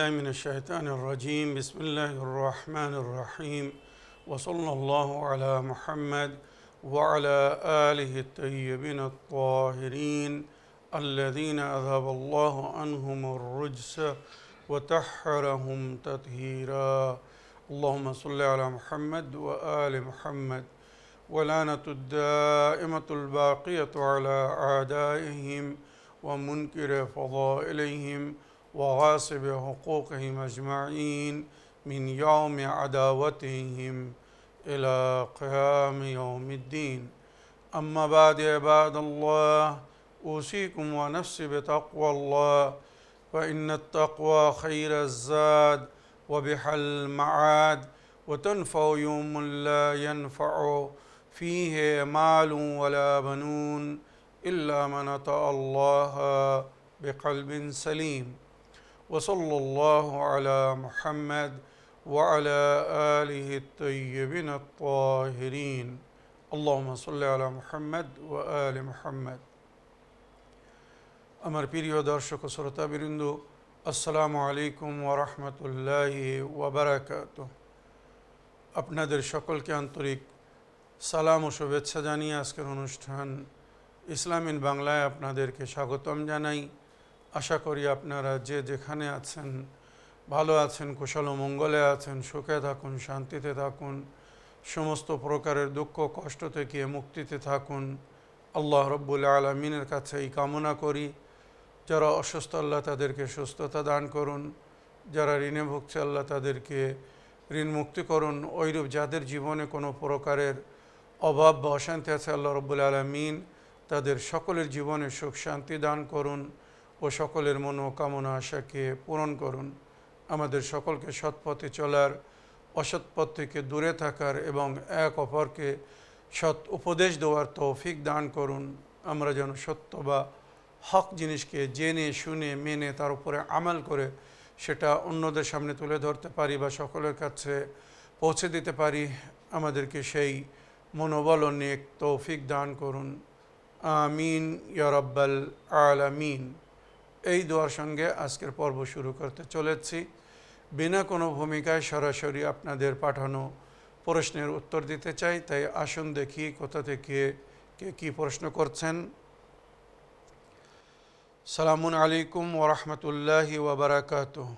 بالله من الشيطان الرجيم بسم الله الرحمن الرحيم وصلى الله على محمد وعلى آله الطيبين الطاهرين الذين أذهب الله عنهم الرجس وطهرهم تطهيرا اللهم صل على محمد وآل محمد ولعنة الدائمة الباقية على أعدائهم ومنكر فضائلهم وغاصب حقوقهم أجمعين من يوم عداوتهم إلى قيام يوم الدين أما بعد عباد الله أوصيكم ونفسي بتقوى الله فإن التقوى خير الزاد وبها المعاد وتنفع يوم لا ينفع فيه مال ولا بنون إلا من أطاع الله بقلب سليم وصلى الله على محمد وعلى آله الطيبين الطاهرين اللهم صل على محمد وآل محمد আমার প্রিয় দর্শক ও শ্রোতাবৃন্দ আসসালামু আলাইকুম ওয়া রাহমাতুল্লাহি ওয়া বারাকাতুহু আপনাদের সকলকে আন্তরিক সালাম ও শুভেচ্ছা জানিয়ে আজকের অনুষ্ঠান ইসলাম ইন বাংলায় আপনাদেরকে স্বাগতম জানাই। আশা করি আপনারা যে যেখানে আছেন ভালো আছেন, কুশল ও মঙ্গলে আছেন, সুখে থাকুন, শান্তিতে থাকুন, সমস্ত প্রকারের দুঃখ কষ্ট থেকে মুক্তিতে থাকুন। আল্লাহ রব্বুল আলামিনের কাছে এই কামনা করি। যারা অসুস্থ আল্লাহ তাদেরকে সুস্থতা দান করুন, যারা ঋণে ভুগছে আল্লাহ তাদেরকে ঋণ মুক্তি করুন। ওইরূপ যাদের জীবনে কোনো প্রকারের অভাব বা অশান্তি আছে আল্লাহ রব্বুল আলামিন তাদের সকলের জীবনে সুখ শান্তি দান করুন ও সকলের মনোকামনা আশাকে পূরণ করুন। আমাদের সকলকে সৎপথে চলার, অসৎ পথ থেকে দূরে থাকার এবং এক অপরকে সৎ উপদেশ দেওয়ার তৌফিক দান করুন। আমরা যেন সত্য বা হক জিনিসকে জেনে শুনে মেনে তার উপরে আমাল করে সেটা অন্যদের সামনে তুলে ধরতে পারি বা সকলের কাছে পৌঁছে দিতে পারি। আমাদেরকে সেই মনোবল ও নেক তৌফিক দান করুন। আমিন ইয়া রাব্বাল আলামিন। এই দোয়ার সঙ্গে আজকের পর্ব শুরু করতে চলেছি। বিনা কোনো ভূমিকায় সরাসরি আপনাদের পাঠানো প্রশ্নের উত্তর দিতে চাই। তাই আসুন দেখি কোথা থেকে কে কী প্রশ্ন করছেন। সালামুন আলাইকুম ওয়া রাহমাতুল্লাহি ওয়া বারাকাতুহু।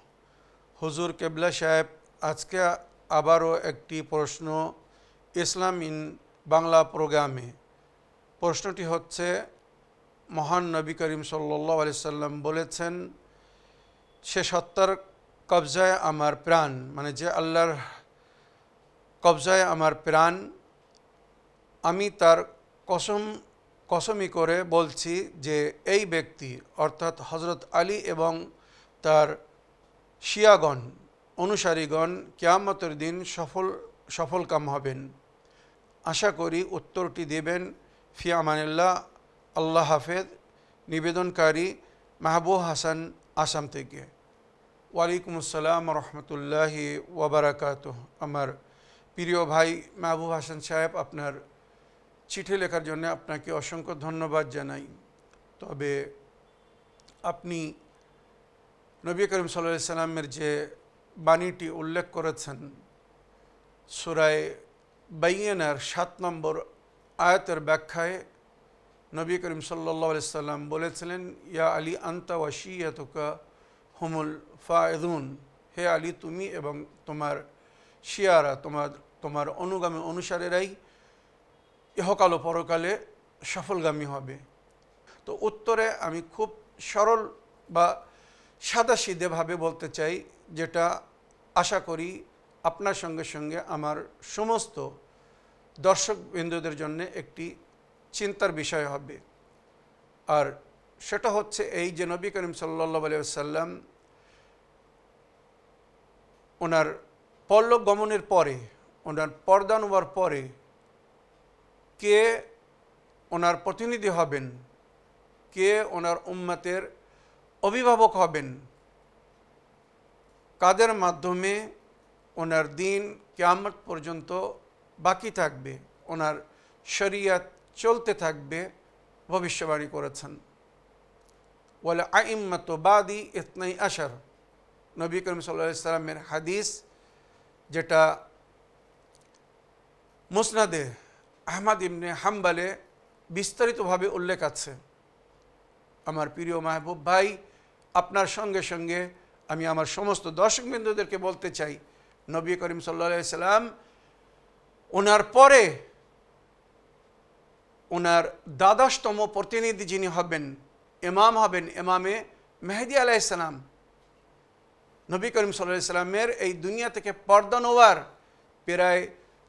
হুজুর কেবলা সাহেব, আজকে আবারও একটি প্রশ্ন ইসলাম ইন বাংলা প্রোগ্রামে। প্রশ্নটি হচ্ছে, মহান নবী করিম সাল্লাল্লাহু আলাইহি সাল্লাম বলেছেন, সে সত্তার কবজায় আমার প্রাণ, মানে যে আল্লাহর কবজায় আমার প্রাণ, আমি তার কসমি করে বলছি যে এই ব্যক্তি অর্থাৎ হজরত আলী এবং তার শিয়াগণ অনুসারীগণ কিয়ামতের দিন সফলকাম হবেন। আশা করি উত্তরটি দেবেন। ফি আমানিল্লাহ, আল্লাহ হাফেজ। নিবেদনকারী মাহবুব হাসান, আসাম থেকে। ওয়ালাইকুম আসসালাম রহমতুল্লাহি ওয়া বারাকাতুহু। আমার প্রিয় ভাই মাহবুব হাসান সাহেব, আপনার চিঠি লেখার জন্য আপনাকে অসংখ্য ধন্যবাদ জানাই। তবে আপনি নবী করিম সাল্লাল্লাহু আলাইহি সাল্লামের যে বাণীটি উল্লেখ করেছেন সূরা বাইয়িনার ৭ নম্বর আয়াতের ব্যাখ্যায় নবী করিম সাল্লাল্লাহু আলাইহি সাল্লাম বলেছিলেন, ইয়া আলী আনতা ওয়া শিয়াতুকা হুমুল ফায়েদুন। হে আলী, তুমি এবং তোমার শিয়ারা, তোমার অনুগামী অনুসারীরাই ইহকাল ও পরকালে সফলগামী হবে। তো উত্তরে আমি খুব সরল বা সাদাসিধেভাবে বলতে চাই, যেটা আশা করি আপনার সঙ্গে সঙ্গে আমার সমস্ত দর্শকবৃন্দদের জন্য একটি চিন্তার বিষয় হবে। আর সেটা হচ্ছে এই যে নবী করিম সাল্লাল্লাহু আলাইহি ওয়াসাল্লাম ওনার পরলোক গমনের পরে, ওনার পরদান হওয়ার পরে কে ওনার প্রতিনিধি হবেন, কে ওনার উম্মতের অভিভাবক হবেন, কাদের মাধ্যমে ওনার দিন কিয়ামত পর্যন্ত বাকি থাকবে, ওনার শরিয়ত চলতে থাকবে, ভবিষ্যবাণী করেছেন। ওয়াল আইম্মাতু বাদি ইসনাই আশার নবী করিম সাল্লাল্লাহু আলাইহি সাল্লামের হাদিস, যেটা মুসনাদে আহমদ ইবনে হাম্বলে বিস্তারিতভাবে উল্লেখ আছে। আমার প্রিয় মাহবুব ভাই, আপনার সঙ্গে সঙ্গে আমি আমার সমস্ত দর্শকবৃন্দদেরকে বলতে চাই, নবী করিম সাল্লাল্লাহু আলাইহি সাল্লাম ওনার পরে ওনার দ্বাদশতম প্রতিনিধি যিনি হবেন, ইমাম হবেন, ইমামে মেহেদী আলাইহিস সালাম, নবী করিম সাল্লাল্লাহু আলাইহি সাল্লামের এই দুনিয়া থেকে পর্দা নেওয়ার প্রায়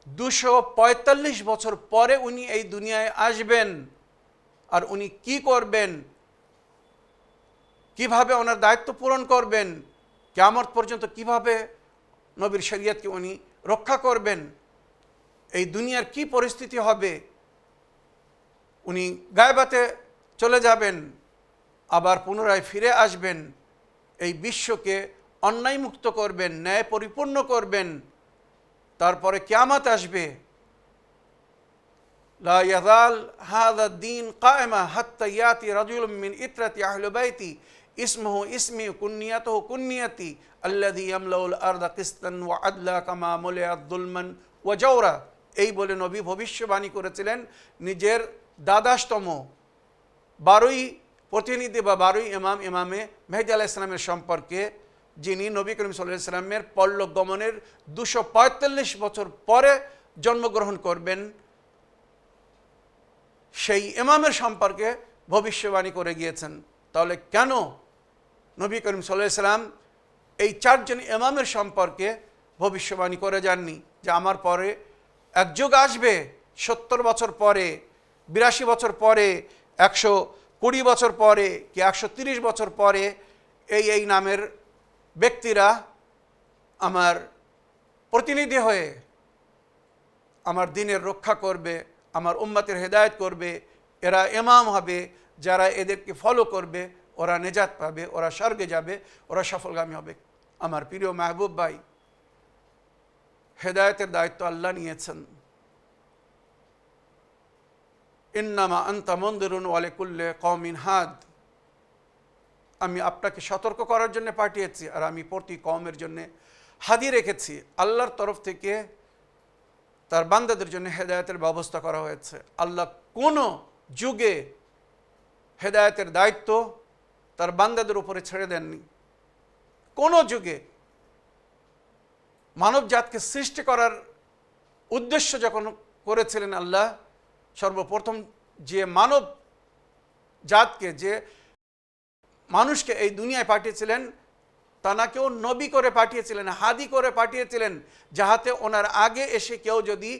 245 বছর পরে উনি এই দুনিয়ায় আসবেন। আর উনি কি করবেন, কিভাবে ওনার দায়িত্ব পূরণ করবেন, কিয়ামত পর্যন্ত কিভাবে নবীর শরীয়তকে উনি রক্ষা করবেন, এই দুনিয়ার কি পরিস্থিতি হবে, উনি গায়বাতে চলে যাবেন, আবার পুনরায় ফিরে আসবেন, এই বিশ্বকে অন্যায় মুক্ত করবেন, ন্যায় পরিপূর্ণ করবেন, তারপরে কিয়ামত আসবে। লা ইয়াযাল হাযা দ্বীন কায়েমা হাত্তা ইয়াতি রাজুলুম মিন ইতরাতি আহলি বাইতি ইসমুহু ইসমি কুনিয়াতুহু কুনিয়াতি আল্লাযী ইয়ামলাউল আরদা কিসতান ওয়া আদলা কামা মুলিআত যুলমান ওয়া জাওরা। এই বলে নবী ভবিষ্যবাণী করেছিলেন নিজের দ্বাদশতম 12ই প্রতিনিধি বা 12ই ইমামে মেহেদী আলাইহিস সালামের সম্পর্কে, যিনি নবী করিম সাল্লাল্লাহু আলাইহি সাল্লামের পরলোক গমনের 245 বছর পরে জন্মগ্রহণ করবেন, সেই ইমামের সম্পর্কে ভবিষ্যবাণী করে গিয়েছেন। তাহলে কেন নবী করিম সাল্লাল্লাহু আলাইহি সাল্লাম এই 4 জন ইমামের সম্পর্কে ভবিষ্যবাণী করে যাননি যে আমার পরে এক যুগ আসবে, 70 বছর পরে, 82 বছর পরে, 120 বছর পরে কি 130 বছর পরে এই নামের ব্যক্তিরা আমার প্রতিনিধি হয়ে আমার দ্বীনের রক্ষা করবে, আমার উম্মতের হেদায়েত করবে, এরা ইমাম হবে, যারা এদেরকে ফলো করবে ওরা নেজাত পাবে, ওরা স্বর্গে যাবে, ওরা সফলগামী হবে। আমার প্রিয় মাহবুব ভাই, হেদায়েতের দায়িত্ব আল্লাহ নিয়েছেন। ইন্নামা আনতা মুনদিরুন ওয়া লিকুল্লি কওমিন হাদ। আমি আপনাকে সতর্ক করার জন্য পাঠিয়েছি, আর আমি প্রতি কওমের জন্য হাদি রেখেছি। আল্লাহর তরফ থেকে তার বান্দাদের জন্য হেদায়েতের ব্যবস্থা করা হয়েছে। আল্লাহ কোনো যুগে হেদায়েতের দায়িত্ব তার বান্দাদের উপরে ছেড়ে দেননি। কোনো যুগে মানব জাতকে সৃষ্টি করার উদ্দেশ্য যখন করেছিলেন আল্লাহ, সর্বপ্রথম যে মানব জাতকে, যে মানুষকে এই দুনিয়ায় পাঠিয়েছিলেন, তানাকেও নবী করে পাঠিয়েছিলেন, হাদি করে পাঠিয়েছিলেন, যাহাতে ওনার আগে এসে কেউ যদি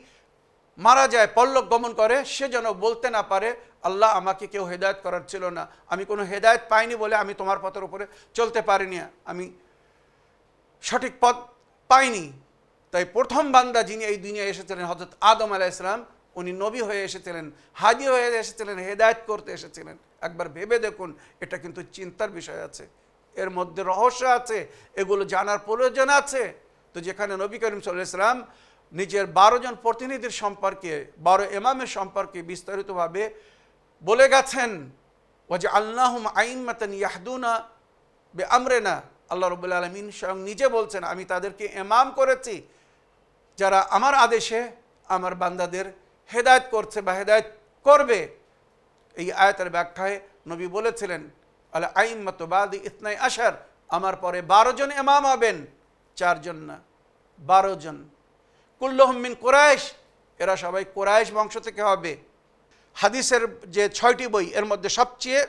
মারা যায়, পরলোক গমন করে, সে যেন বলতে না পারে আল্লাহ আমাকে কেউ হেদায়েত করার ছিল না, আমি কোনো হেদায়েত পাইনি বলে আমি তোমার পথের উপরে চলতে পারিনি, আমি সঠিক পথ পাইনি। তাই প্রথম বান্দা যিনি এই দুনিয়ায় এসেছিলেন হযরত আদম আলাইহিস সালাম, উনি নবী হয়ে এসেছিলেন, হাদি হয়ে এসেছিলেন, হেদায়েত করতে এসেছিলেন। একবার ভেবে দেখুন, এটা কিন্তু চিন্তার বিষয় আছে, এর মধ্যে রহস্য আছে, এগুলো জানার প্রয়োজন আছে। তো যেখানে নবী করিম সাল্লাল্লাহু আলাইহি সাল্লাম নিজের 12 জন প্রতিনিধির সম্পর্কে, 12 ইমামের সম্পর্কে বিস্তারিতভাবে বলে গেছেন, ওয়াজআলনাহুম আইম্মাতান ইয়াহদুনা বিআমরিনা, আল্লাহ রাব্বুল আলামিন স্বয়ং নিজে বলছেন আমি তাদেরকে ইমাম করেছি যারা আমার আদেশে আমার বান্দাদের হেদায়েত করছে বা হেদায়েত করবে। এই আয়াতের ব্যাখ্যায় নবী বলেছিলেন আল আইম্মাতু বাদি ইতনাই আশার, আমার পরে 12 জন ইমাম হবেন, 4 জন না, 12 জন। কুল্লুহুম মিন কুরাইশ, এরা সবাই কুরাইশ বংশ থেকে হবে। হাদিসের যে 6টি বই, এর মধ্যে সবচেয়ে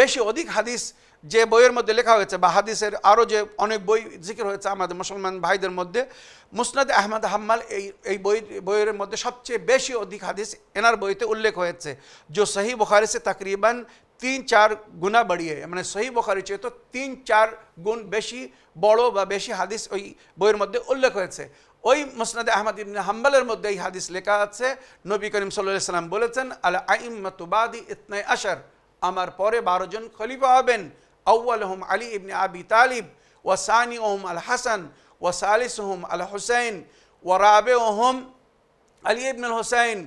বেশি অধিক হাদিস যে বইয়ের মধ্যে লেখা হয়েছে, বা হাদিসের আরও যে অনেক বই জিকির হয়েছে আমাদের মুসলমান ভাইদের মধ্যে, মুসনাদ আহমদ হাম্মাল এই বইয়ের মধ্যে সবচেয়ে বেশি অধিক হাদিস এনার বইতে উল্লেখ হয়েছে, जो सही बुखारी से तकरीबन 3-4 गुना बढ़िए, মানে সহি বুখারী চেয়ে তো 3-4 গুণ বেশি বড় বা বেশি হাদিস ওই বইয়ের মধ্যে উল্লেখ হয়েছে। ওই মুসনাদ আহমদ ইবনে হাম্বলের মধ্যে এই হাদিস লেখা আছে, নবী করিম সাল্লাল্লাহু আলাইহি সাল্লাম বলেছেন আল আইম্মাতু বাদি ইতনাই আশার, আমার পরে 12 জন খলিফা হবেন। আউয়ালুহুম আলী ইবনে আবি তালিব, ওয়া সানিউহুম আল হাসান, ওয়া সালিসুহুম আল হুসাইন, ওয়া রাবিউহুম আলী ইবনে আল হুসাইন,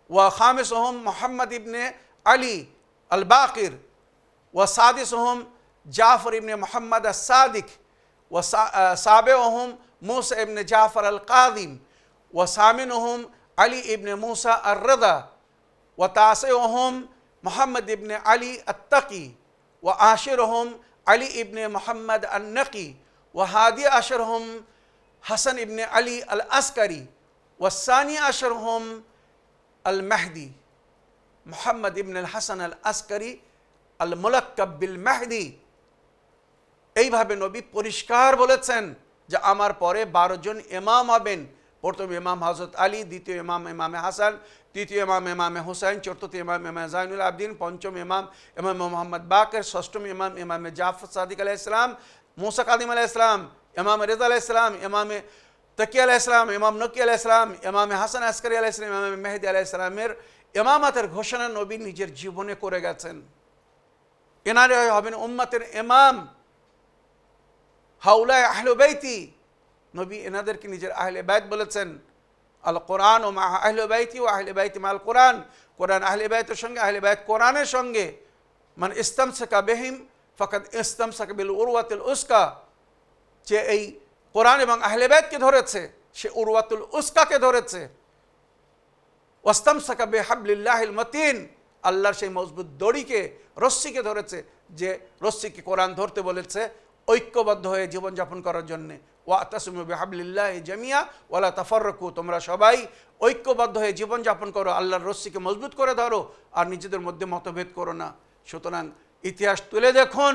ওয়া খামিসুহুম মুহাম্মদ ইবনে আলী আল বাকির, ওয়া সাদিসুহুম জাফর ইবনে মুহাম্মদ আস-সাদিক ওয়া সাবিউহুম মুসা ইবনে জাফর আল-কাযিম ওয়া সামিনুহুম আলী ইবনে মুসা আর-রিদা ওয়া তাসিউহুম মুহাম্মদ ইবনে আলী আত-তাকি ওয়া আশিরুহুম আলী ইবনে মুহাম্মদ আন-নাকি ওয়া হাদি আশরহুম হাসান ইবনে আলী আল-আসকারি ওয়া সানি আশরহুম আল-মাহদি মুহাম্মদ ইবনে হাসান আল-আসকারি আল-মুলাক্কাব বিল মাহদি। এইভাবে নবী পরিষ্কার বলেছেন যে আমার পরে 12 জন ইমাম হবেন। প্রথম ইমাম হযরত আলী, দ্বিতীয় ইমাম ইমামে হাসান, তৃতীয় ইমাম ইমামে হুসাইন, চতুর্থ ইমাম ইমামে জাইনুল আবদিন, পঞ্চম ইমাম ইমাম মোহাম্মদ বাকের, ষষ্ঠম ইমাম ইমামে জাফর সাদিক আলাইহিস সালাম, মুসা কাদিম আলাইহিস সালাম, ইমাম রিজা আলাইহিস সালাম, ইমামে তাকি আলাইহিস সালাম, ইমাম নকি আলাইহিস সালাম, ইমামে হাসান আসকারি আলাইহিস সালাম, ইমামে মেহেদী আলাইহিস সালামের ইমামাতের ঘোষণা নবী নিজের জীবনে করে গেছেন। এনারা হবেন উম্মতের ইমাম। হাউলাই আহলে বাইতি, নবী এনাদেরকে নিজের আহলে বাইত বলেছেন। আল কোরআন ও মা আহলে বাইতি ও আহলে বাইতি মাল কোরআন, কোরআন আহলে বাইতের সঙ্গে, আহলে বাইত কোরআনের সঙ্গে। মান ইস্তামসাকা বিহিম ফাকাদ ইস্তামসাকা বিল উরওয়াতিল উসকা, যে এই কোরআন এবং আহলে বাইতকে ধরেছে সে উরওয়াতুল উসকাকে ধরেছে। ওয়াস্তামসাকা বিহাবলিল্লাহিল মাতিন, আল্লাহর সেই মজবুত দড়িকে, রশ্মিকে ধরেছে, যে রশ্মিকে কোরআন ধরতে বলেছে ঐক্যবদ্ধ হয়ে জীবনযাপন করার জন্যে। ওয়াতাসিমু বিহাবলিল্লাহি জামিয়া ওয়ালা তাফাররাকু, তোমরা সবাই ঐক্যবদ্ধ হয়ে জীবনযাপন করো, আল্লাহর রশ্মিকে মজবুত করে ধরো, আর নিজেদের মধ্যে মতভেদ করো না। সুতরাং ইতিহাস তুলে দেখুন,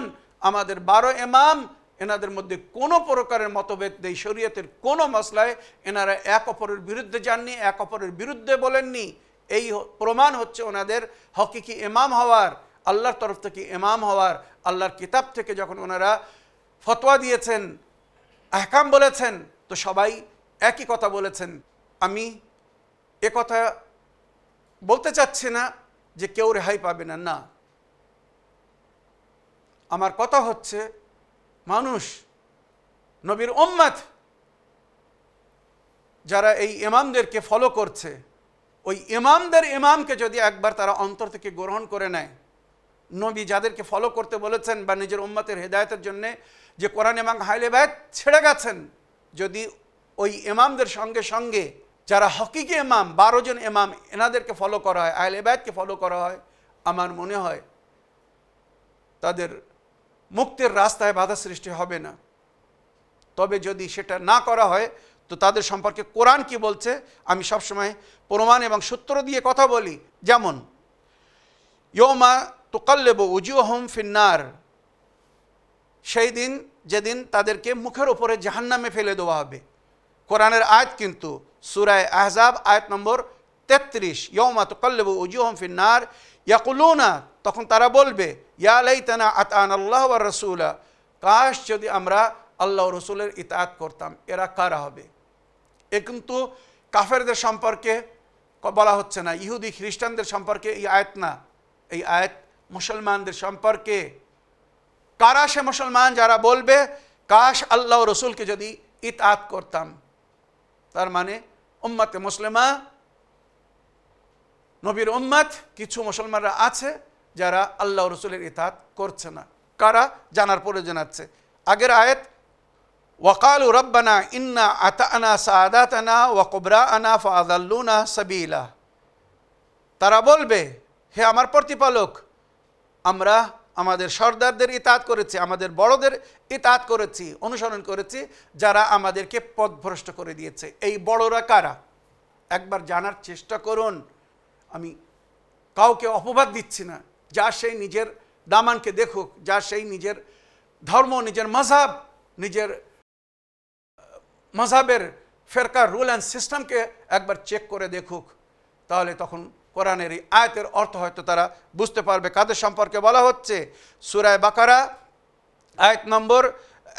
আমাদের 12 ইমাম, এনাদের মধ্যে কোনো প্রকারের মতভেদ নেই। শরীয়তের কোনো মসলায় এনারা এক অপরের বিরুদ্ধে যাননি, এক অপরের বিরুদ্ধে বলেননি। এই প্রমাণ হচ্ছে ওনাদের হকিকি ইমাম হওয়ার, আল্লাহর তরফ থেকে ইমাম হওয়ার। আল্লাহর কিতাব থেকে যখন ওনারা ফতোয়া দিয়েছেন, আহকাম বলেছেন, তো সবাই একই কথা বলেছেন। আমি এ কথা বলতে চাচ্ছি না যে কেউ রেহাই পাবে না, না। আমার কথা হচ্ছে মানুষ, নবীর উম্মত যারা এই ইমামদেরকে ফলো করছে, ওই ইমামদের ইমামকে যদি একবার তারা অন্তর থেকে গ্রহণ করে নেয়, নবী যাদেরকে ফলো করতে বলেছেন বা নিজের উম্মতের হেদায়েতের জন্য যে কোরআন এবং আহলে বাইত ছেড়ে গেছেন, যদি ওই ইমামদের সঙ্গে সঙ্গে যারা হকিকি ইমাম, 12 জন ইমাম, এনাদেরকে ফলো করা হয়, আহলে বাইতকে ফলো করা হয়, আমার মনে হয় তাদের মুক্তির রাস্তায় বাধা সৃষ্টি হবে না। তবে যদি সেটা না করা হয়, তো তাদের সম্পর্কে কোরআন কি বলছে আমি সবসময় প্রমাণ এবং সূত্র দিয়ে কথা বলি। যেমন ইয়মা তুকাল্লিবু উজুহুম ফিন্নার, সেই দিন যেদিন তাদেরকে মুখের উপরে জাহান্নামে ফেলে দেওয়া হবে। কোরআনের আয়াত কিন্তু সূরা আহজাব আয়াত নম্বর 33, ইয়মা তুকাল্লিবু উজুহুম ফিন্নার ইয়াকুলুনা, তখন তারা বলবে ইয়া লাইতানা আতানাল্লাহ ওয়া রাসূলা, কাশ যদি আমরা আল্লাহ ও রসুলের ইতাআত করতাম। এরা কারা হবে? এ কিন্তু কাফেরদের সম্পর্কে বলা হচ্ছে না, ইহুদি খ্রিস্টানদের সম্পর্কে এই আয়াত না, এই আয়াত মুসলমানদের সম্পর্কে। কারা সে মুসলমান যারা বলবে কাশ আল্লাহ ও রসুলকে যদি ইতাআত করতাম? তার মানে উম্মতে মুসলিমা, নবীর উম্মত, কিছু মুসলমানরা আছে যারা আল্লাহ ও রসুলের ইতাআত করছে না। কারা? জানার প্রয়োজন আছে। আগের আয়াত ওয়াকালু রব্বানা ইন্না আতানা সাদাতানা ওয়া কুবরাআনা ফাআযাল্লুনা সাবিলা, তারা বলবে হে আমার প্রতিপালক, আমরা আমাদের সর্দারদের ইতাআত করেছি, আমাদের বড়দের ইতাআত করেছি, অনুসরণ করেছি, যারা আমাদেরকে পথভ্রষ্ট করে দিয়েছে। এই বড়রা কারা? একবার জানার চেষ্টা করুন। আমি কাউকে অপবাদ দিচ্ছি না, যা সেই নিজের দামানকে দেখুক, যা সেই নিজের ধর্ম, নিজের মাযহাব, নিজের মাযহাবের ফেরকার রুল অ্যান্ড সিস্টেমকে একবার চেক করে দেখুক, তাহলে তখন কোরআনের এই আয়াতের অর্থ হয়তো তারা বুঝতে পারবে কাদের সম্পর্কে বলা হচ্ছে। সূরা বাকারা আয়াত নম্বর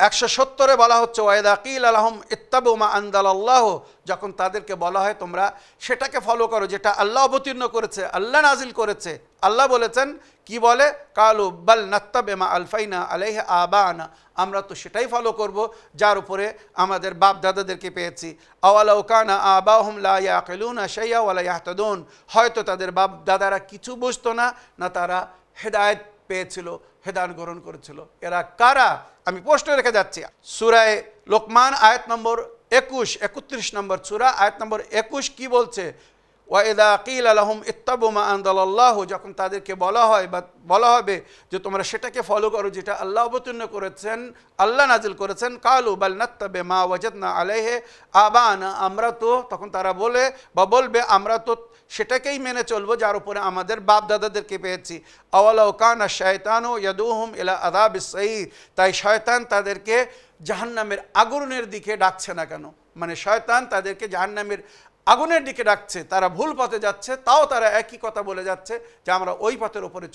170 বলা হচ্ছে ওয়াইদা কিল আলাহুম ইত্তাবু মা আনজালাল্লাহ, যখন তাদেরকে বলা হয় তোমরা সেটাকে ফলো করো যেটা আল্লাহ অবতীর্ণ করেছে, আল্লাহ নাজিল করেছে। আল্লাহ বলেছেন কি বলে? কালু বাল নাত্তাবে মা আলফাইনা আলাইহি আবানা, আমরা তো সেটাই ফলো করব যার উপরে আমাদের বাপ দাদাদেরকে পেয়েছি। আওয়ালাউ কানা আবাহুম লা ইয়াকিলুনা শাইআ ওয়া লা ইয়াহতাদুন, হয়তো তাদের বাপ দাদারা কিছু বুঝতো না, না তারা হেদায়েত পেয়েছিল, হেদায়েত গ্রহণ করেছিল। এরা কারা? আমি প্রশ্ন রেখে যাচ্ছি। সূরা লোকমান আয়াত নম্বর 21, 31 নম্বর সূরা, আয়াত নম্বর 21 কি বলছে? ওয়াইদা কিলা লাহুম ইত্তাবু মা আনজালাল্লাহ, যখন তাদেরকে বলা হয় বা বলা হবে যে তোমরা সেটাকে ফলো করো যেটা আল্লাহ অবতীর্ণ করেছেন, আল্লাহ নাজিল করেছেন, কালু বাল নাত্তাবি মা ওয়াজাদনা আলাইহি আবানা, আমরা তো, তখন তারা বলে বা বলবে আমরা তো সেটাকেই মেনে চলবো যার উপরে আমাদের বাপ দাদাদেরকে পেয়েছি। আওয়ালাউ কানা শায়তানু ইয়াদুহুম ইলা আযাবিস সাঈর, তাই শয়তান তাদেরকে জাহান্নামের আগুনের দিকে ডাকছে না কেন? মানে শয়তান তাদেরকে জাহান্নামের আগুনের দিকে ডাকছে, তারা ভুল পথে যাচ্ছে, তাও তারা একই কথা বলে যাচ্ছে যে আমরা ওই পথের উপরে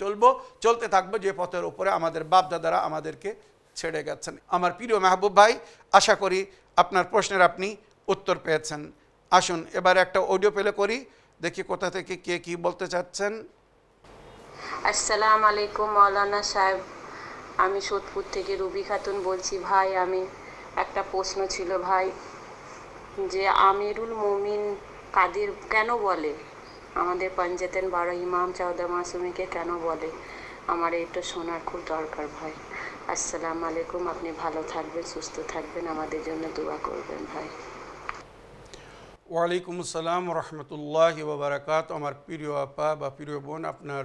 চলতে থাকবো যে পথের উপরে আমাদের বাপ দাদারা আমাদেরকে ছেড়ে গেছেন। আমার প্রিয় মাহবুব ভাই, আশা করি আপনার প্রশ্নের আপনি উত্তর পেয়েছেন। আসুন এবার একটা অডিও প্লে করি, দেখি কোথা থেকে কে কি বলতে চাচ্ছেন। আসসালামু আলাইকুম মাওলানা সাহেব, আমি সোদপুর থেকে রুবি খাতুন বলছি। ভাই, আমি একটা প্রশ্ন ছিল ভাই, যে আমিরুল মুমিন কাদের কেন বলে? আমাদের পঞ্জাতেন 12 ইমাম 14 মাসুমিকে কেন বলে? আমার এটা শোনার খুব দরকার ভাই। আসসালামু আলাইকুম, আপনি ভালো থাকবেন, সুস্থ থাকবেন, আমাদের জন্য দোয়া করবেন ভাই। ওয়ালাইকুম আসসালাম রহমতুল্লাহি ওয়া বারাকাতুহু। আমার প্রিয় আপা বা প্রিয় বোন, আপনার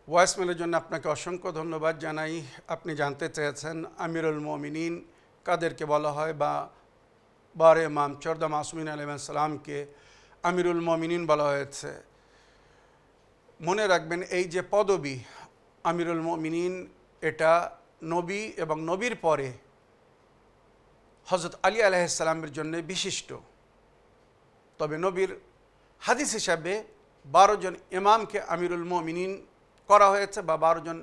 ভয়েসমেলের জন্য আপনাকে অসংখ্য ধন্যবাদ জানাই। আপনি জানতে চেয়েছেন আমিরুল মুমিনিন কাদেরকে বলা হয়, বা 12 ইমাম 14 মাসুমিন আলাইহিস সালামকে আমিরুল মুমিনিন বলা হয়েছে। মনে রাখবেন, এই যে পদবি আমিরুল মুমিনিন, এটা নবী এবং নবীর পরে হযরত আলী আলাইহিস সালামের জন্য বিশিষ্ট। তবে নবীর হাদিস হিসাবে 12 জন ইমামকে আমিরুল মুমিনিন করা হয়েছে, বা 12 জন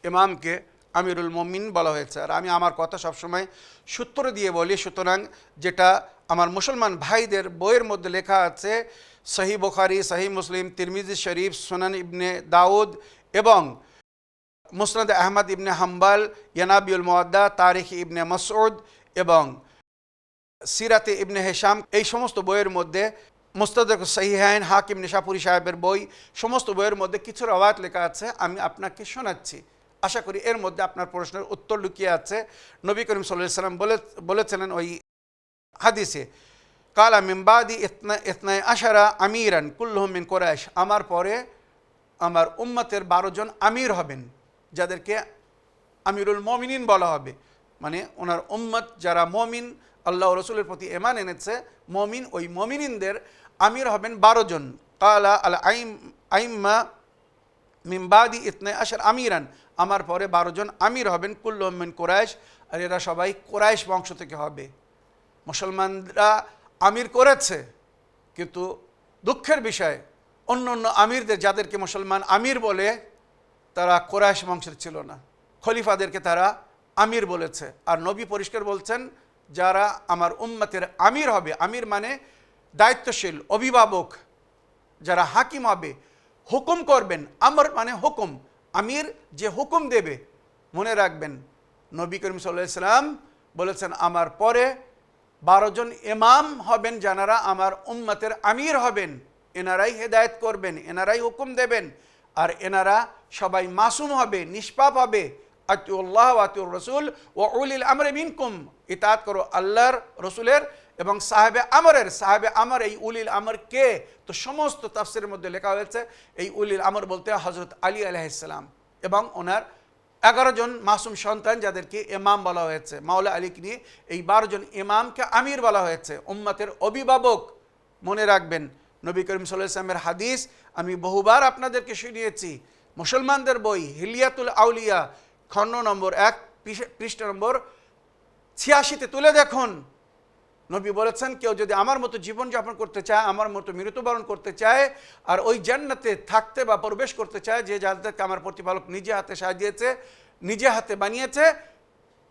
ইমামকে আমিরুল মুমিনিন বলা হয়েছে। আর আমি আমার কথা সবসময় সূত্র দিয়ে বলি, সুতরাং যেটা আমার মুসলমান ভাইদের বইয়ের মধ্যে লেখা আছে, সহিহ বুখারী, সহিহ মুসলিম, তিরমিজি শরীফ, সুনান ইবনে দাউদ এবং মুসনাদ আহমদ ইবনে হাম্বল, ইয়ানাবিউল মুওয়াদ্দা, তারিখ ইবনে মাসউদ এবং সিরাতে ইবনে হিশাম, এই সমস্ত বইয়ের মধ্যে, মুস্তাদরাক সহিহাইন, হাকিম নিশাপুরি সাহেবের বই, সমস্ত বইয়ের মধ্যে কিছু রওয়ায়াত লেখা আছে, আমি আপনাকে শোনাচ্ছি। আশা করি এর মধ্যে আপনার প্রশ্নের উত্তর লুকিয়ে আছে। নবী করিম সাল্লাল্লাহু আলাইহি ওয়াসাল্লাম বলেছিলেন ওই হাদিসে, কালা মিন বাদি ইতনাই আশারা আমিরান কুল্লুহুম মিন কুরাইশ, আমার পরে আমার উম্মতের 12 জন আমির হবেন, যাদেরকে আমিরুল মুমিনিন বলা হবে। মানে ওনার উম্মত যারা মুমিন, আল্লাহ রসুলের প্রতি ঈমান এনেছে, মুমিন, ওই মুমিনিনদের আমির হবেন 12 জন। কালা আল আইম্মা মিন বাদি ইতনাই আশার আমিরান, আমার পরে 12 জন আমির হবেন, কুল্লুহুম মিন কুরাইশ, আর এরা সবাই কুরাইশ বংশ থেকে হবে। মুসলমানরা আমির করেছে, কিন্তু দুঃখের বিষয় অন্য অন্য আমিরদের, যাদেরকে মুসলমান আমির বলে, তারা কুরাইশ বংশের ছিল না। খলিফাদেরকে তারা আমির বলেছে। আর নবী পরিষ্কার বলছেন, যারা আমার উম্মতের আমির হবে, আমির মানে দায়িত্বশীল, অভিভাবক, যারা হাকিম হবে, হুকুম করবেন। আমর মানে হুকুম, আমির যে হুকুম দেবে। মনে রাখবেন, নবী করিম সাল্লাল্লাহু আলাইহি ওয়াসাল্লাম বলেছেন আমার পরে 12 জন ইমাম হবেন, যারা আমার উম্মতের আমির হবেন, এনারাই হেদায়েত করবেন, এনারাই হুকুম দেবেন, আর এনারা সবাই মাসুম হবে, নিষ্পাপ হবে। আতিউল্লাহ ওয়া আতিউর রাসূল ওয়া উলিল আমরি মিনকুম, ইতাআত করো আল্লাহর রসুলের এবং সাহেবে আমরের। সাহেবে আমর, এই উলিল আমর কে? তো সমস্ত তাফসিরের মধ্যে লেখা হয়েছে এই উলিল আমর বলতে হযরত আলী আলাইহিস সালাম এবং ওনার 11 জন মাসুম সন্তান, যাদেরকে ইমাম বলা হয়েছে। মাওলা আলীকে নিয়ে এই 12 জন ইমামকে আমির বলা হয়েছে, উম্মতের অভিভাবক। মনে রাখবেন, নবী করিম সাল্লাল্লাহু আলাইহি ওয়াসাল্লামের হাদিস আমি বহুবার আপনাদেরকে শুনিয়েছি। মুসলমানদের বই হিলিয়াতুল আউলিয়া খণ্ড নম্বর 1 পৃষ্ঠা নম্বর 86-তে তুলে দেখুন। নবী বলেছেন, কেউ যদি আমার মতো জীবনযাপন করতে চায়, আমার মতো মৃত্যুবরণ করতে চায়, আর ওই জান্নাতে থাকতে বা প্রবেশ করতে চায়, যে জান্নাতকে আমার প্রতিপালক নিজে হাতে সাজিয়েছে, নিজে হাতে বানিয়েছে,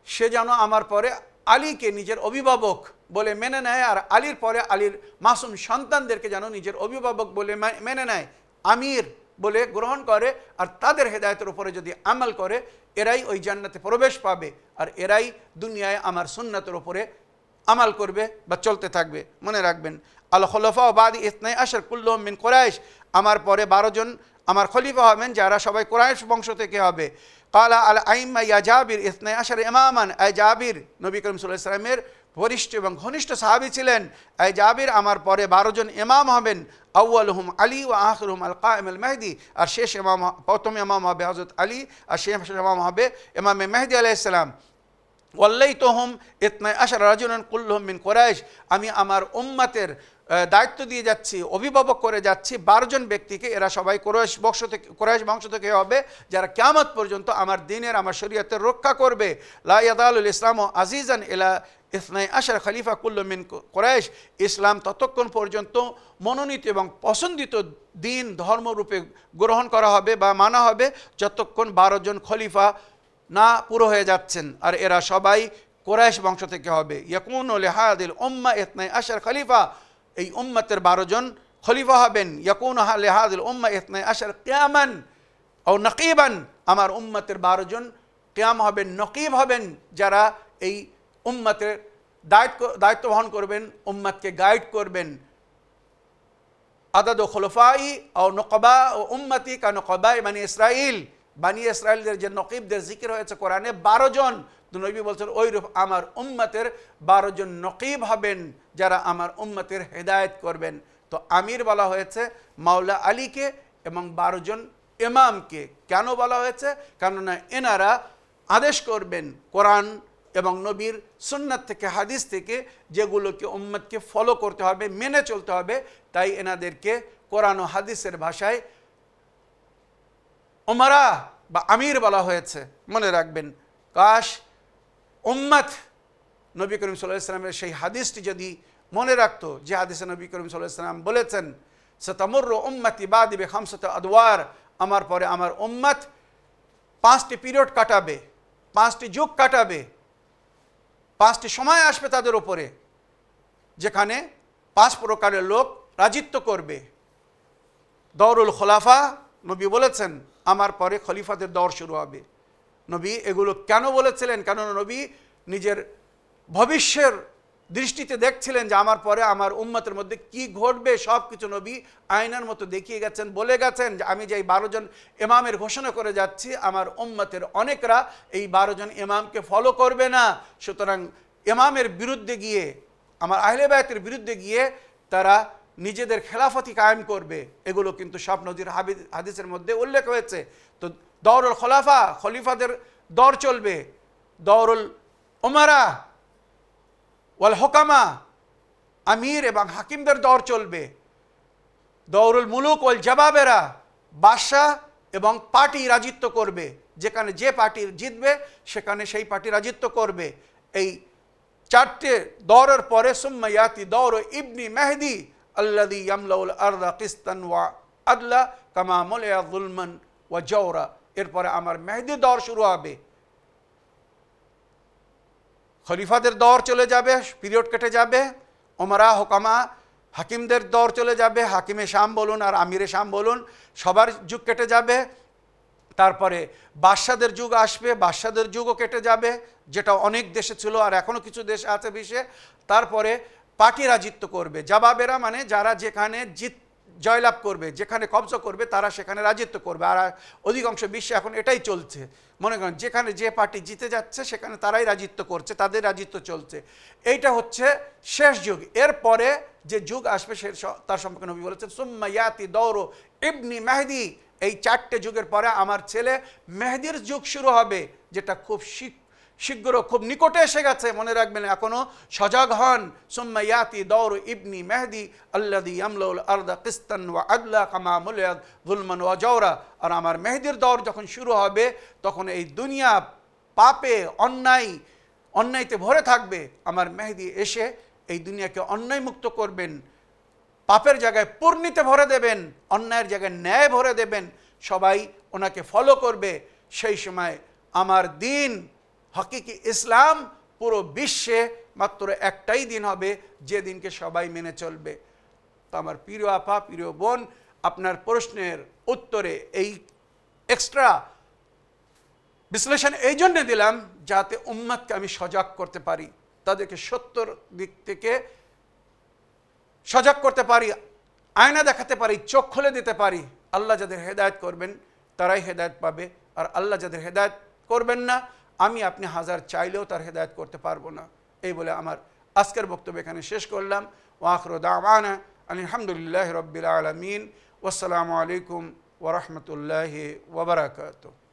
সে যেন আমার পরে আলীকে নিজের অভিভাবক বলে মেনে নেয়, আর আলীর পরে আলীর মাসুম সন্তানদেরকে যেন নিজের অভিভাবক বলে মেনে নেয়, আমির বলে গ্রহণ করে, আর তাদের হেদায়েতের উপরে যদি আমল করে, এরাই ওই জান্নাতে প্রবেশ পাবে, আর এরাই দুনিয়ায় আমার সুন্নাতের উপরে আমাল করবে বা চলতে থাকবে। মনে রাখবেন, আল খুলাফা বাদি ইতনাই আশার কুল্লুহুম মিন কুরাইশ, আমার পরে 12 জন আমার খলিফা হবেন, যারা সবাই কুরাইশ বংশ থেকে হবে। কালা আল আইম্মা ইয়া জাবির ইসনাই আশার ইমামান, আয় জাবির, নবী করিম সাল্লাল্লাহু আলাইহি ওয়াসাল্লামের বরিষ্ঠ এবং ঘনিষ্ঠ সাহাবী ছিলেন, আয় জাবির আমার পরে 12 জন ইমাম হবেন, আউয়ালুহুম আলী ওয়া আখিরুহুম আল কায়েম আল মেহদি, আর শেষ ইমাম, প্রথম ইমাম হবে হযরত আলী, আর শেষ ইমাম হবে ইমামে মেহদি আলাইহিস সালাম। ওয়াল্লাইতুহুম ইতনাই আশারা রাজুলান কুল্লুহুম মিন কুরাইশ, আমি আমার উম্মতের দায়িত্ব দিয়ে যাচ্ছি, অভিভাবক করে যাচ্ছি 12 জন ব্যক্তিকে, এরা সবাই কুরাইশ বংশ থেকে হবে, যারা কিয়ামত পর্যন্ত আমার দ্বীনের, আমার শরীয়তের রক্ষা করবে। লা ইয়াদালুল ইসলামু আজিজান ইলা ইসনাই আশার খলিফা কুল্লু মিন কুরাইশ, ইসলাম ততক্ষণ পর্যন্ত মনোনীত এবং পছন্দিত দিন ধর্মরূপে গ্রহণ করা হবে বা মানা হবে যতক্ষণ 12 জন খলিফা না পুরো হয়ে যাচ্ছেন, আর এরা সবাই কুরাইশ বংশ থেকে হবে। ইয়াকুনু লিহাদিল উম্মাহ ইতনাই আশার খলিফা, এই উম্মতের 12 জন খলিফা হবেন। ইয়াকুনু লিহাদিল উম্মাহ ইতনাই আশার কিয়ামান ও নকিবান, আমার উম্মতের 12 জন কিয়াম হবেন, নকিব হবেন, যারা এই উম্মতের দায়িত্ব বহন করবেন, উম্মতকে গাইড করবেন। আদাদ খোলফাই ও নকবা ও উম্মতি কা নকবাই বানি ইসরাইল, বানি ইসরাইলদের যে নকিবদের জিকির হয়েছে কোরআনে 12 জন, তো নবী বলছেন ওইরূপ আমার উম্মতের 12 জন নকিব হবেন, যারা আমার উম্মতের হেদায়েত করবেন। তো আমির বলা হয়েছে মাওলা আলীকে এবং 12 জন ইমামকে। কেন বলা হয়েছে? কেননা এনারা আদেশ করবেন কোরআন এবং নবীর সুন্নাত থেকে, হাদিস থেকে, যেগুলোকে উম্মতকে ফলো করতে হবে, মেনে চলতে হবে, তাই এনাদেরকে কোরআন ও হাদিসের ভাষায় উমারা বা আমির বলা হয়েছে। মনে রাখবেন, কাশ উম্মত নবী করিম সাল্লাল্লাহু আলাইহি ওয়াসাল্লামের সেই হাদিসটি যদি মনে রাখতো, যে হাদিসে নবী করিম সাল্লাল্লাহু আলাইহি ওয়াসাল্লাম বলেছেন সাতামুররু উম্মতি বাদি বিখামসাতি আদওয়ার, আমার পরে আমার উম্মত 5টি পিরিয়ড কাটাবে, 5টি যুগ কাটাবে, 5টি সময় আসবে তাদের উপরে, যেখানে 5 প্রকারের লোক রাজিত্ব করবে। দৌরুল খোলাফা, নবী বলেছেন আমার পরে খলিফাদের দৌর শুরু হবে। নবী এগুলো কেন বলেছিলেন? কেননা নবী নিজের ভবিষ্যের দৃষ্টিতে দেখছিলেন যে আমার পরে আমার উম্মতের মধ্যে কি ঘটবে, সব কিছু নবী আয়নার মতো দেখিয়ে গেছেন, বলে গেছেন যে আমি যে এই 12 জন ইমামের ঘোষণা করে যাচ্ছি, আমার উম্মতের অনেকরা এই 12 জন ইমামকে ফলো করবে না, সুতরাং ইমামের বিরুদ্ধে গিয়ে, আমার আহলে বায়তের বিরুদ্ধে গিয়ে তারা নিজেদের খেলাফতি কায়েম করবে। এগুলো কিন্তু সব নদীর হাদিসের মধ্যে উল্লেখ হয়েছে। তো দৌরুল খোলাফা, খলিফাদের দৌর চলবে, দৌরুল উমারা ওয়াল হুকামা, আমির এবং হাকিমদের দৌর চলবে, দৌরুল মুলুক ওয়াল জবাবেরা, বাদশাহ এবং পার্টি রাজিত্ব করবে, যেখানে যে পার্টি জিতবে সেখানে সেই পার্টি রাজিত্ব করবে। এই 4টে দৌরের পরে সুম্মা ইয়াতি দৌর ইবনি মেহদি আল্লাযী ইয়ামলাউল আরদা কিসতান ওয়া আদলা কামা মুলিয়া যুলমান ওয়া জাওরা, এরপরে আমার মেহদি দৌর শুরু হবে। খলিফাদের দৌর চলে যাবে, পিরিয়ড কেটে যাবে, ওমরা হুকামা হাকিমদের দৌর চলে যাবে, হাকিমে শাম বলুন আর আমিরে শাম বলুন, সবার যুগ কেটে যাবে। তারপরে বাদশাদের যুগ আসবে, বাদশাদের যুগও কেটে যাবে, যেটা অনেক দেশে ছিল আর এখনও কিছু দেশ আছে বিশ্বে। তারপরে পার্টি রাজিত্ব করবে, জবাবেরা মানে যারা যেখানে জয়লাভ করবে, যেখানে কবজা করবে তারা সেখানে রাজিত্ব করবে। আর অধিকাংশ বিশ্বে এখন এটাই চলছে, মনে করেন যেখানে যে পার্টি জিতে যাচ্ছে সেখানে তারাই রাজিত্ব করছে, তাদের রাজিত্ব চলছে। এইটা হচ্ছে শেষ যুগ। এরপরে যে যুগ আসবে সে তার সম্পর্কে নবী বলেছেন সুম্মা ইয়াতি দৌর ইবনি মেহদি, এই 4টে যুগের পরে আমার ছেলে মেহদির যুগ শুরু হবে, যেটা খুব শীঘ্র, খুব নিকটে এসে গেছে। মনে রাখবেন, এখনো সজাগ হন। সুম্মা ইয়াতি দৌর ইবনি মেহদি আল্লাযী ইয়ামলাউল আরদা কিসতান ওয়া আদলা কামা মুলিয়া যুলমান ওয়া জাওরা, আর আমার মেহদির দৌর যখন শুরু হবে তখন এই দুনিয়া পাপে অন্যায়তে ভরে থাকবে। আমার মেহদি এসে এই দুনিয়াকে অন্যায় মুক্ত করবেন, পাপের জায়গায় পূর্ণিতে ভরে দেবেন, অন্যায়ের জায়গায় ন্যায় ভরে দেবেন, সবাই ওনাকে ফলো করবে। সেই সময় আমার দিন হকিকি ইসলাম পুরো বিশ্বে মাত্র একটাই দিন হবে, যে দিনকে সবাই মেনে চলবে। তো আমার প্রিয় আপা, প্রিয় বোন, আপনার প্রশ্নের উত্তরে এই এক্সট্রা বিশ্লেষণ এই জন্যে দিলাম যাতে উম্মতকে আমি সজাগ করতে পারি, তাদেরকে সত্যর দিক থেকে সজাগ করতে পারি, আয়না দেখাতে পারি, চোখ খুলে দিতে পারি। আল্লাহ যাদের হেদায়েত করবেন তারাই হেদায়েত পাবে, আর আল্লাহ যাদের হেদায়েত করবেন না, আমি আপনি হাজার চাইলেও তার হেদায়েত করতে পারবো না। এই বলে আমার আজকের বক্তব্য এখানে শেষ করলাম। ওয়া আখিরু দাওয়ানা আলহামদুলিল্লাহি রাব্বিল আলামিন। ওয়াসসালামু আলাইকুম ওয়া রাহমাতুল্লাহি ওয়া বারাকাতুহু।